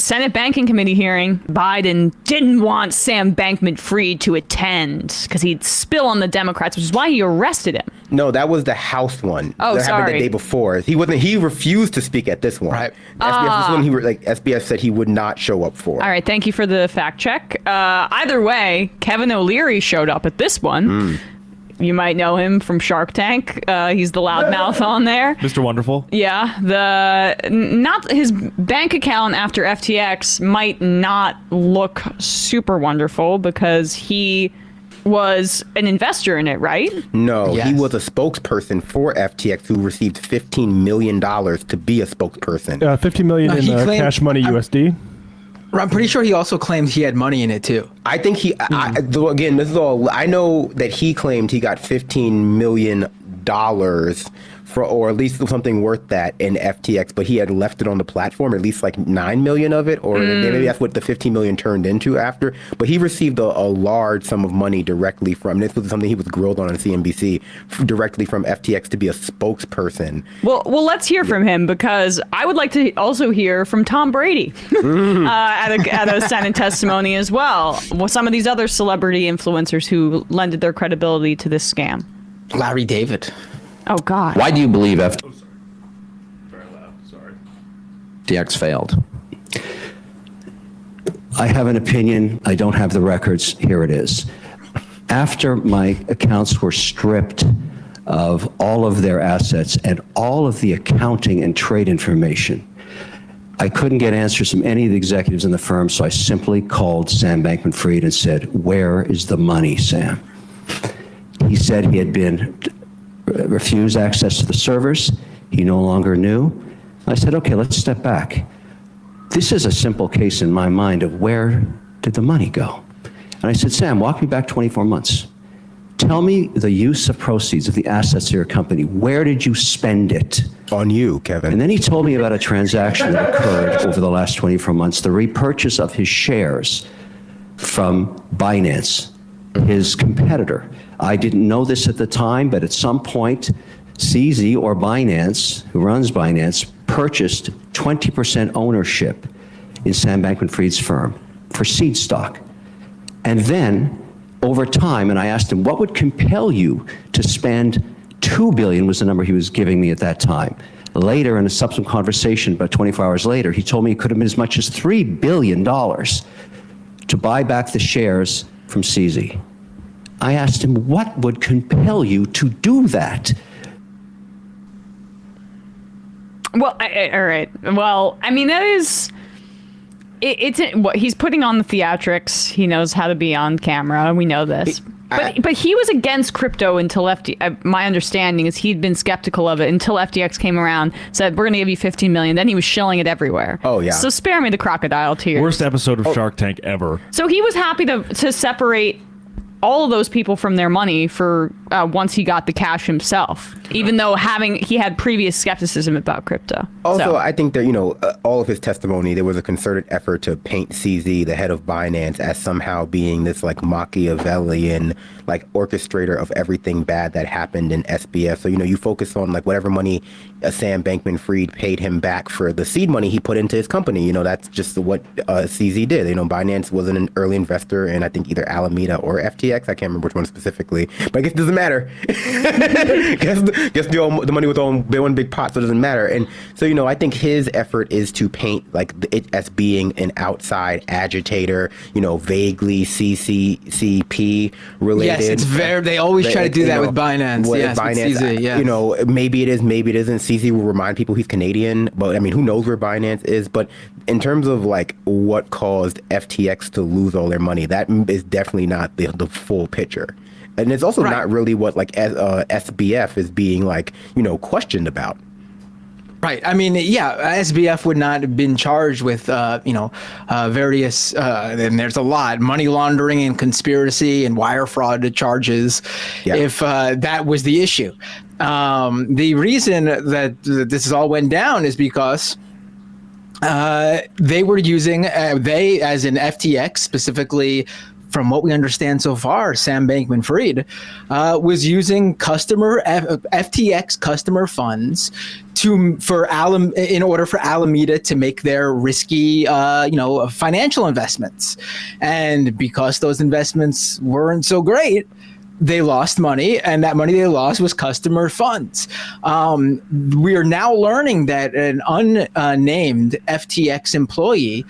Senate Banking Committee hearing. Biden didn't want Sam Bankman-Fried to attend because he'd spill on the Democrats, which is why he arrested him. No, that was the House one. Oh, that sorry. happened the day before. He refused to speak at this one. Right. SBS, this one SBS said he would not show up for. All right, thank you for the fact check. Either way, Kevin O'Leary showed up at this one. You might know him from Shark Tank. He's the loudmouth on there. Mr. Wonderful. Yeah, not his bank account after FTX might not look super wonderful because he was an investor in it, right? No, Yes. he was a spokesperson for FTX who received $15 million to be a spokesperson. $50 million No, he in claimed- cash money USD. I'm pretty sure he also claimed he had money in it too. I think again, this is all, I know that he claimed he got $15 million for, or at least something worth that in FTX, but he had left it on the platform, at least like 9 million of it, or maybe that's what the 15 million turned into after. But he received a large sum of money directly from, this was something he was grilled on CNBC, directly from FTX to be a spokesperson. Well, let's hear from him because I would like to also hear from Tom Brady at a Senate testimony as well. Well, some of these other celebrity influencers who lended their credibility to this scam. Larry David. Oh, God. Why do you believe Very loud. Sorry. FTX failed? I have an opinion. I don't have the records. Here it is. After my accounts were stripped of all of their assets and all of the accounting and trade information, I couldn't get answers from any of the executives in the firm, so I simply called Sam Bankman-Fried and said, "Where is the money, Sam?" He said he had been refused access to the servers. He no longer knew. I said, okay, let's step back. This is a simple case in my mind of where did the money go? And I said, Sam, walk me back 24 months. Tell me the use of proceeds of the assets of your company. Where did you spend it? On you, Kevin. And then he told me about a transaction that occurred over the last 24 months, the repurchase of his shares from Binance, his competitor. I didn't know this at the time, but at some point, CZ or Binance, who runs Binance, purchased 20% ownership in Sam Bankman-Fried's firm for seed stock. And then, over time, and I asked him, what would compel you to spend $2 billion was the number he was giving me at that time. Later, in a subsequent conversation, about 24 hours later, he told me it could have been as much as $3 billion to buy back the shares from CZ. I asked him, what would compel you to do that? Well, all right. Well, I mean, that is... It's what he's putting on the theatrics. He knows how to be on camera. We know this. But he was against crypto until my understanding is he'd been skeptical of it until FTX came around, said, we're going to give you 15 million. Then he was shilling it everywhere. Oh, yeah. So spare me the crocodile tears. Worst episode of Shark Tank ever. So he was happy to separate all of those people from their money for once he got the cash himself, even though he had previous skepticism about crypto. Also, I think that, all of his testimony, there was a concerted effort to paint CZ, the head of Binance, as somehow being this like Machiavellian, like orchestrator of everything bad that happened in SBF. So, you focus on like whatever money Sam Bankman-Fried paid him back for the seed money he put into his company. That's just what CZ did. Binance was an early investor in, I think, either Alameda or FTX. I can't remember which one specifically, but I guess it doesn't matter. guess the money was all in one big pot, so it doesn't matter. And so, I think his effort is to paint like it as being an outside agitator, vaguely CCP related. Yes, it's they always try to do that with Binance. Yes, Binance, with CZ, yes. Maybe it is, maybe it isn't. CZ will remind people he's Canadian, but I mean, who knows where Binance is? But in terms of like what caused FTX to lose all their money, that is definitely not the full picture. And it's also not really what like SBF is being like, questioned about. Right. I mean, yeah, SBF would not have been charged with, various, and there's a lot, money laundering and conspiracy and wire fraud charges, if that was the issue. The reason that this all went down is because they were using, they as in FTX specifically from what we understand so far, Sam Bankman-Fried was using FTX customer funds in order for Alameda to make their risky, financial investments. And because those investments weren't so great, they lost money, and that money they lost was customer funds. We are now learning that an unnamed FTX employee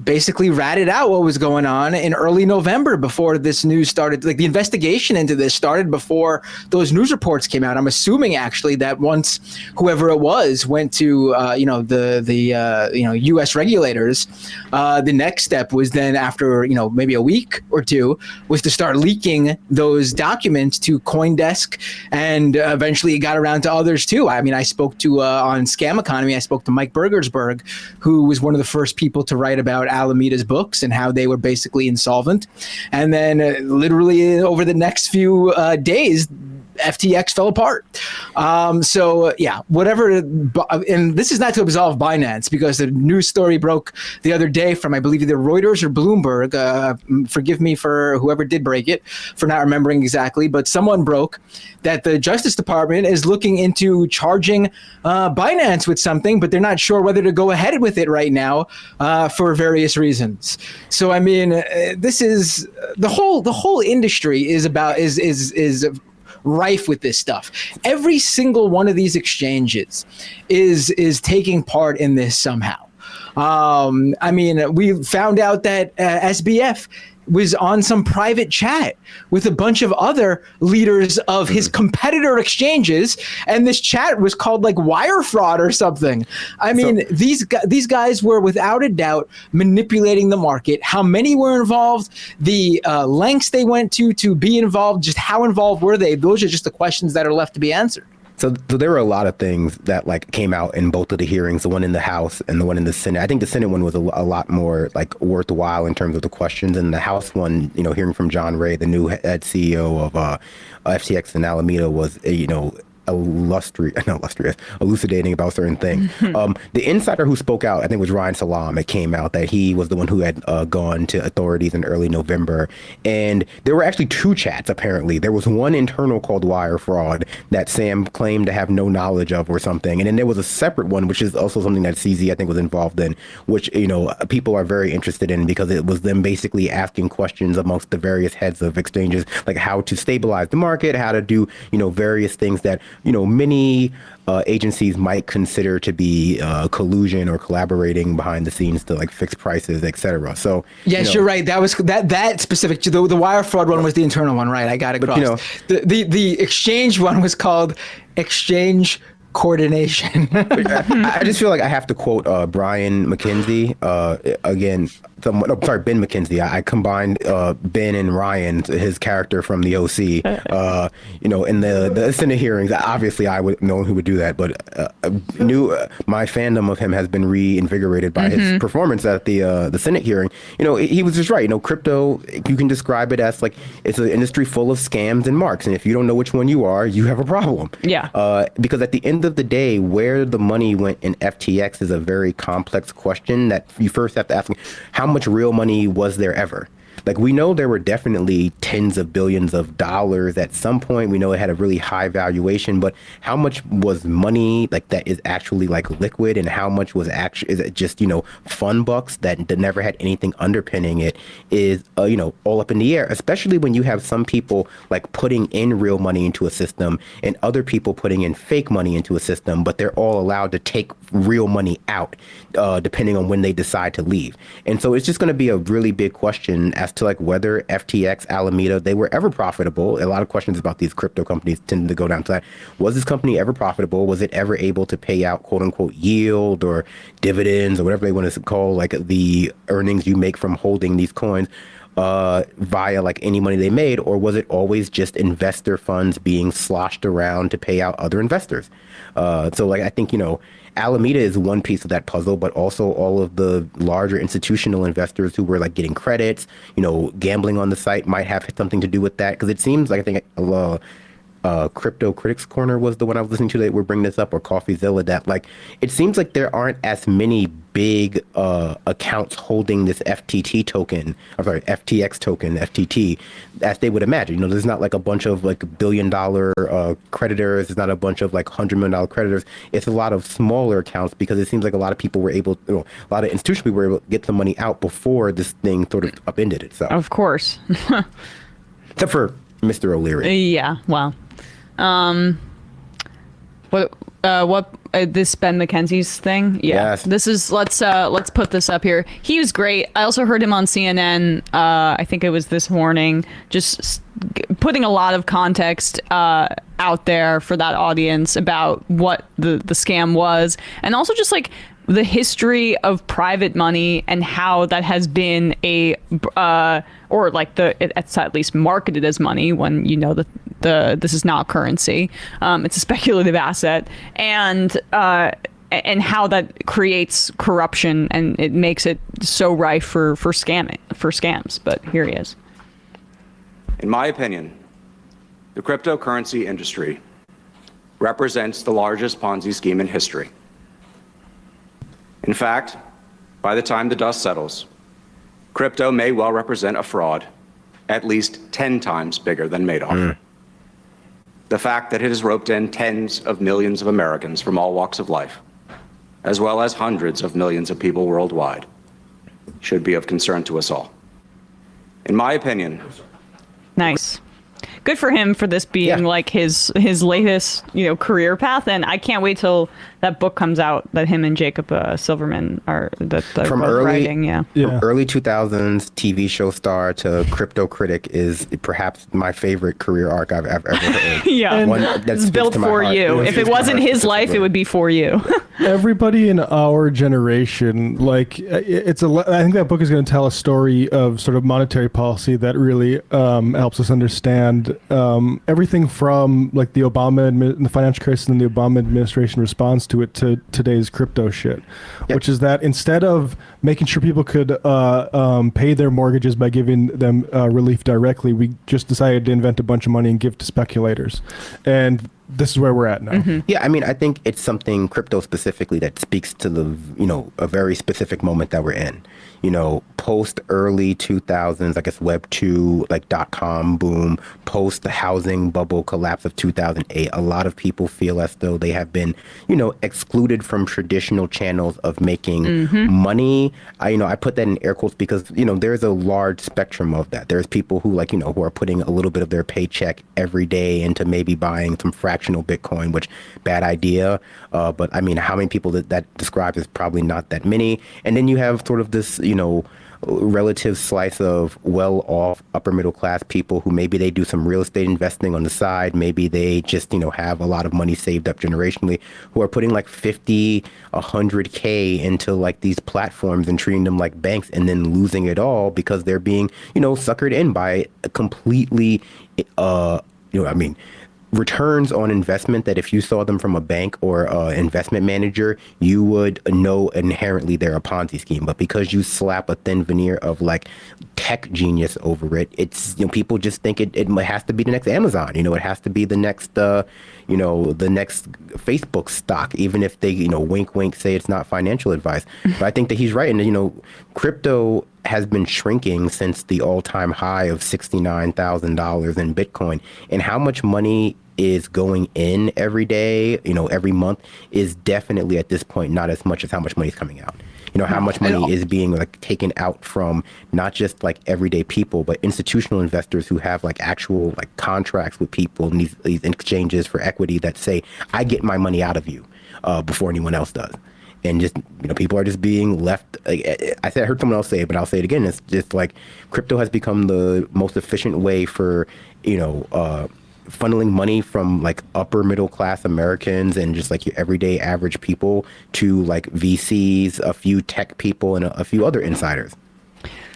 basically ratted out what was going on in early November before this news started. Like, the investigation into this started before those news reports came out. I'm assuming actually that once whoever it was went to the U.S. regulators, the next step was then, after maybe a week or two, was to start leaking those documents to CoinDesk, and eventually it got around to others too. I mean, I spoke to on Scam Economy, I spoke to Mike Bergersberg, who was one of the first people to write about Alameda's books and how they were basically insolvent. And then literally over the next few days, FTX fell apart. Whatever. And this is not to absolve Binance, because the news story broke the other day from, I believe, either Reuters or Bloomberg. Forgive me for whoever did break it for not remembering exactly, but someone broke that the Justice Department is looking into charging Binance with something, but they're not sure whether to go ahead with it right now for various reasons. So, I mean, this is the whole industry is rife with this stuff. Every single one of these exchanges is taking part in this somehow. I mean, we found out that SBF was on some private chat with a bunch of other leaders of his competitor exchanges, and this chat was called like wire fraud or something. I mean, these guys were without a doubt manipulating the market. How many were involved, the lengths they went to be involved, just how involved were they? Those are just the questions that are left to be answered. So there were a lot of things that came out in both of the hearings, the one in the House and the one in the Senate. I think the Senate one was a lot more worthwhile in terms of the questions, and the House one, hearing from John Ray, the new head CEO of FTX and Alameda, was elucidating about certain things. The insider who spoke out, I think, was Ryan Salam. It came out that he was the one who had gone to authorities in early November. And there were actually two chats, apparently. There was one internal called Wire Fraud that Sam claimed to have no knowledge of or something. And then there was a separate one, which is also something that CZ, I think, was involved in, which, people are very interested in, because it was them basically asking questions amongst the various heads of exchanges, like how to stabilize the market, how to do, various things that, many agencies might consider to be collusion or collaborating behind the scenes to fix prices, et cetera. So yes, you're right. That was that specific. The wire fraud one was the internal one, right? I got it crossed. The exchange one was called exchange coordination. I just feel like I have to quote Brian McKenzie again. Ben McKenzie. I combined Ben and Ryan, his character from the OC. In the Senate hearings. Obviously, I would know who would do that, but my fandom of him has been reinvigorated by his performance at the Senate hearing. He was just right. Crypto, you can describe it as it's an industry full of scams and marks, and if you don't know which one you are, you have a problem. Yeah. Because at the end of the day, where the money went in FTX is a very complex question that you first have to ask: how much real money was there ever? We know there were definitely tens of billions of dollars at some point. We know it had a really high valuation, but how much was money that is actually liquid, and how much was is it just fun bucks that never had anything underpinning it, is all up in the air, especially when you have some people putting in real money into a system and other people putting in fake money into a system, but they're all allowed to take real money out depending on when they decide to leave. And so it's just going to be a really big question as to whether FTX, Alameda, they were ever profitable. A lot of questions about these crypto companies tend to go down to that. Was this company ever profitable? Was it ever able to pay out quote unquote yield or dividends or whatever they want to call the earnings you make from holding these coins via any money they made? Or was it always just investor funds being sloshed around to pay out other investors? So I think, Alameda is one piece of that puzzle, but also all of the larger institutional investors who were getting credits, gambling on the site might have something to do with that. Because it seems I think Crypto Critics Corner was the one I was listening to that would bring this up, or CoffeeZilla, that like it seems like there aren't as many big accounts holding this FTT token, or sorry, FTX token, FTT, as they would imagine. You know, there's not like a bunch of like $1 billion creditors. There's not a bunch of like $100 million creditors. It's a lot of smaller accounts because it seems like a lot of people were able, you know, a lot of institutional people were able to get the money out before this thing sort of upended itself. Of course. Except for Mr. O'Leary. Yeah, well. What this Ben McKenzie's thing? Yeah. Yes. This is let's put this up here. He was great. I also heard him on CNN. I think it was this morning, just putting a lot of context out there for that audience about what the scam was, and also just like the history of private money and how that has been or like it's at least marketed as money when you know that this is not currency. It's a speculative asset, and how that creates corruption and it makes it so rife for scams. But here he is. In my opinion, the cryptocurrency industry represents the largest Ponzi scheme in history. In fact, by the time the dust settles, crypto may well represent a fraud at least 10 times bigger than Madoff. The fact that it has roped in tens of millions of Americans from all walks of life, as well as hundreds of millions of people worldwide, should be of concern to us all. In my opinion, Nice. Good for him for this being like his latest, career path, and I can't wait till that book comes out that him and Jacob Silverman are from both early writing. From early 2000s TV show star to crypto critic is perhaps my favorite career arc I've ever heard. Yeah, one that it's speaks built to my for heart. you. If it wasn't his life, it would be for you. Everybody in our generation, like I think that book is going to tell a story of sort of monetary policy that really helps us understand everything from like the financial crisis and the Obama administration response to it to today's crypto shit, which is that instead of making sure people could pay their mortgages by giving them relief directly, we just decided to invent a bunch of money and give to speculators. And this is where we're at now. Mm-hmm. Yeah, I mean, I think it's something crypto specifically that speaks to the, a very specific moment that we're in. Post early 2000s, I guess Web 2, like .com boom, post the housing bubble collapse of 2008, a lot of people feel as though they have been, excluded from traditional channels of making money. I put that in air quotes because, there's a large spectrum of that. There's people who who are putting a little bit of their paycheck every day into maybe buying some fractional Bitcoin, which bad idea. But I mean, how many people that describes is probably not that many. And then you have sort of this, relative slice of well-off upper middle class people who maybe they do some real estate investing on the side. Maybe they just, have a lot of money saved up generationally, who are putting like 50, 100K into like these platforms and treating them like banks and then losing it all because they're being, suckered in by a completely, returns on investment that if you saw them from a bank or investment manager, you would know inherently they're a Ponzi scheme. But because you slap a thin veneer of like tech genius over it, it's, people just think it has to be the next Amazon. It has to be the next, the next Facebook stock, even if they, wink, wink, say it's not financial advice. But I think that he's right. And, crypto has been shrinking since the all-time high of $69,000 in Bitcoin. And how much money is going in every day, every month, is definitely at this point not as much as how much money is coming out. How much money is being like taken out from not just like everyday people, but institutional investors who have like actual like contracts with people and these exchanges for equity that say, I get my money out of you before anyone else does. And just, people are just being left. Like, I heard someone else say it, but I'll say it again. It's just like crypto has become the most efficient way for, funneling money from like upper middle class Americans and just like your everyday average people to like VCs, a few tech people, and a few other insiders.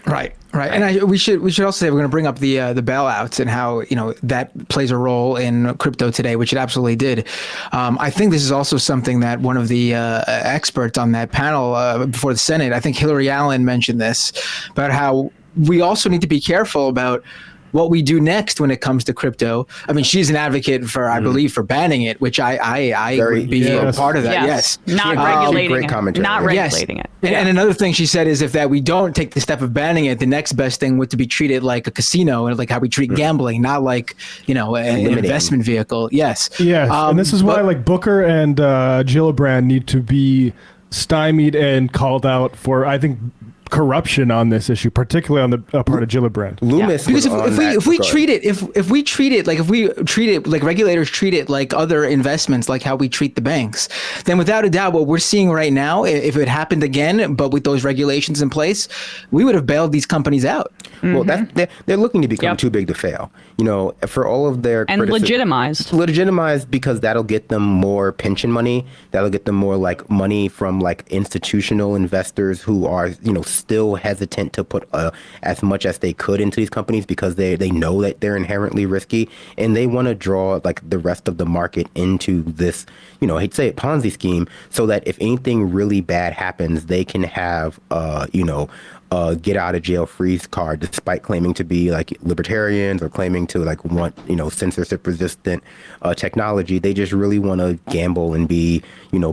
Right. And we should also say we're going to bring up the bailouts and how that plays a role in crypto today, which it absolutely did. I think this is also something that one of the experts on that panel before the Senate, I think Hillary Allen mentioned this, about how we also need to be careful about what we do next when it comes to crypto. I mean, she's an advocate for, I believe, for banning it, which I would be a part of that. Yes. Not regulating great it. commentary. Not Yes. regulating it. And another thing she said is if that we don't take the step of banning it, the next best thing would to be treated like a casino and like how we treat gambling, not like, an investment vehicle. Yes. Yes, and this is why like Booker and Gillibrand need to be stymied and called out for, I think, corruption on this issue, particularly on the part of Gillibrand. Loomis Because was if we treat it like regulators treat it like other investments, like how we treat the banks, then without a doubt, what we're seeing right now, if it happened again, but with those regulations in place, we would have bailed these companies out. Well, they're looking to become too big to fail. For all of their And legitimized because that'll get them more pension money. That'll get them more like money from like institutional investors who are still hesitant to put as much as they could into these companies because they know that they're inherently risky, and they want to draw like the rest of the market into this, I hate to say it, Ponzi scheme, so that if anything really bad happens, they can have get out of jail free card, despite claiming to be like libertarians or claiming to like want censorship resistant technology. They just really want to gamble and be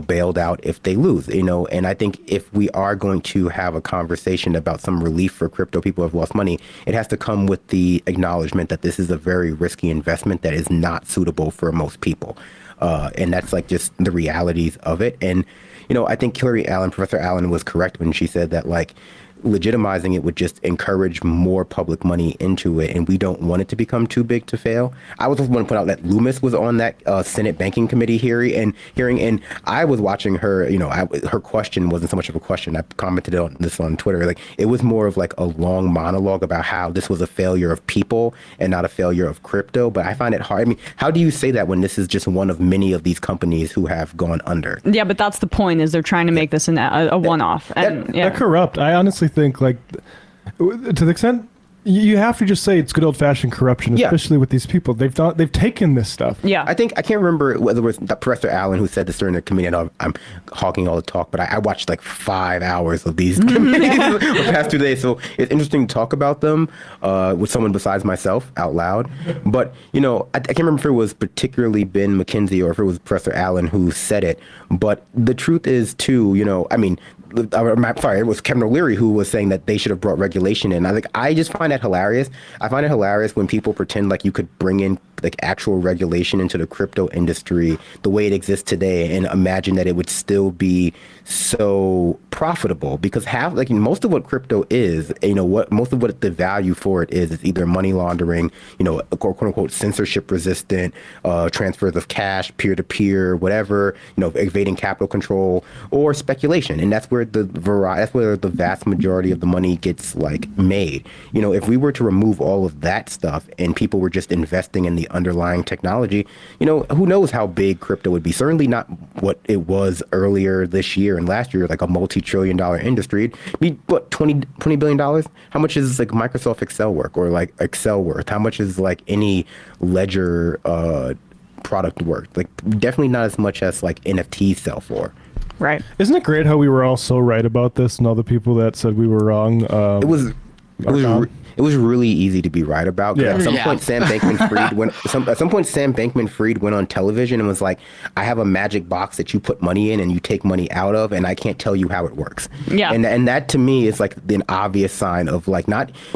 bailed out if they lose. And I think if we are going to have a conversation about some relief for crypto people who have lost money, it has to come with the acknowledgement that this is a very risky investment that is not suitable for most people, and that's like just the realities of it. And I think Professor Allen was correct when she said that like legitimizing it would just encourage more public money into it, and we don't want it to become too big to fail. I was just want to point out that Loomis was on that Senate Banking Committee hearing, and I was watching her. Her question wasn't so much of a question. I commented on this on Twitter. Like it was more of like a long monologue about how this was a failure of people and not a failure of crypto. But I find it hard. I mean, how do you say that when this is just one of many of these companies who have gone under? Yeah, but that's the point. Is they're trying to make this a one-off. And They're corrupt. I honestly think like to the extent you have to just say it's good old fashioned corruption, especially with these people. They've taken this stuff. Yeah. I can't remember whether it was Professor Allen who said this during the committee. I know I'm hawking all the talk, but I watched like 5 hours of these committees the past 2 days. So it's interesting to talk about them with someone besides myself out loud. But, I can't remember if it was particularly Ben McKenzie or if it was Professor Allen who said it. But the truth is too, it was Kevin O'Leary who was saying that they should have brought regulation in. I just find that hilarious. I find it hilarious when people pretend like you could bring in like actual regulation into the crypto industry the way it exists today and imagine that it would still be so profitable, because most of what crypto is, most of what the value for it is either money laundering, quote unquote censorship resistant transfers of cash, peer to peer, whatever, evading capital control, or speculation, and that's where the vast majority of the money gets like made. If we were to remove all of that stuff and people were just investing in the underlying technology, who knows how big crypto would be. Certainly not what it was earlier this year and last year, like a multi-trillion-dollar industry. It'd be what, $20 billion? How much is like Microsoft Excel work, or like Excel worth? How much is like any ledger product worth? Like definitely not as much as like NFTs sell for. Right. Isn't it great how we were all so right about this, and all the people that said we were wrong? It was really easy to be right about. Yeah. At some point, Sam Bankman-Fried went on television and was like, "I have a magic box that you put money in and you take money out of, and I can't tell you how it works." Yeah. And that to me is like an obvious sign of like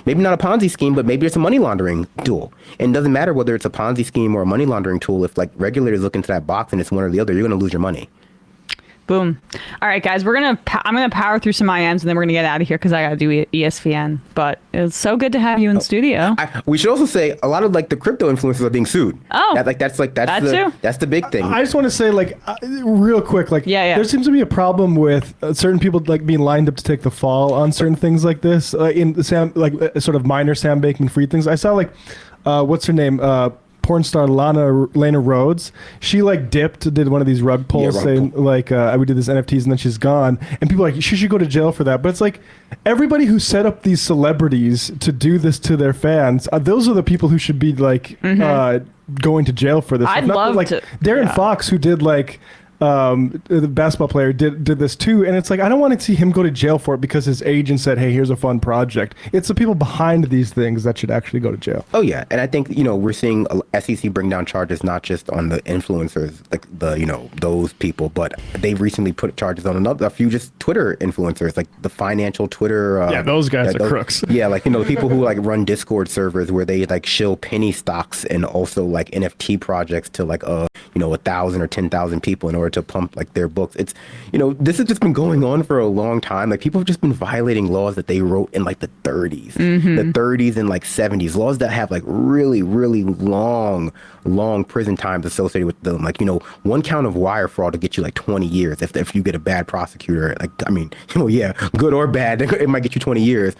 maybe not a Ponzi scheme, but maybe it's a money laundering tool. And it doesn't matter whether it's a Ponzi scheme or a money laundering tool. If like regulators look into that box and it's one or the other, you're going to lose your money. Boom. All right, guys, I'm gonna power through some IMs and then we're gonna get out of here because I gotta do ESPN. But it's so good to have you in the studio. We should also say a lot of like the crypto influencers are being sued. Oh, that's the big thing. I just want to say real quick, there seems to be a problem with certain people like being lined up to take the fall on certain things like this. In the sort of minor Sam Bankman-Fried things. I saw what's her name? Porn star Lana Rhodes, she did one of these rug pulls saying I would do this NFTs and then she's gone, and people are like she should go to jail for that. But it's like everybody who set up these celebrities to do this to their fans, those are the people who should be going to jail for this. I'd love to. Darren Fox, who did the basketball player, did this too. And it's like, I don't want to see him go to jail for it because his agent said, hey, here's a fun project. It's the people behind these things that should actually go to jail. Oh, yeah. And I think, we're seeing SEC bring down charges not just on the influencers, like those people, but they've recently put charges on a few just Twitter influencers, like the financial Twitter. Yeah, those guys are crooks. Yeah, like, the people who like run Discord servers where they like shill penny stocks and also like NFT projects to like 1,000 or 10,000 people in order to pump like their books. It's this has just been going on for a long time. Like, people have just been violating laws that they wrote in like the 30s, the 30s and like 70s, laws that have like really, really long prison times associated with them. Like, one count of wire fraud will get you like 20 years if you get a bad prosecutor. Like, I mean, yeah, good or bad, it might get you 20 years.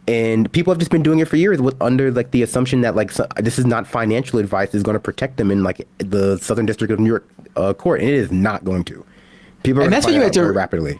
And people have just been doing it for years under like the assumption that like this is not financial advice, is going to protect them in like the Southern District of New York court, and it is not going to. People are going to find out very rapidly.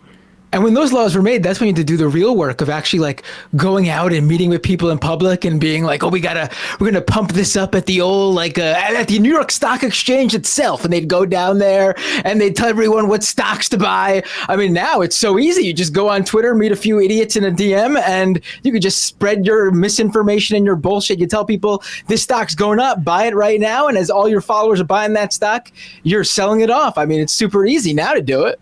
And when those laws were made, that's when you had to do the real work of actually like going out and meeting with people in public and being like, oh, we're gonna pump this up at the old at the New York Stock Exchange itself, and they'd go down there and they'd tell everyone what stocks to buy. I mean, now it's so easy. You just go on Twitter, meet a few idiots in a DM, and you could just spread your misinformation and your bullshit. You tell people this stock's going up, buy it right now, and as all your followers are buying that stock, you're selling it off. I mean, it's super easy now to do it.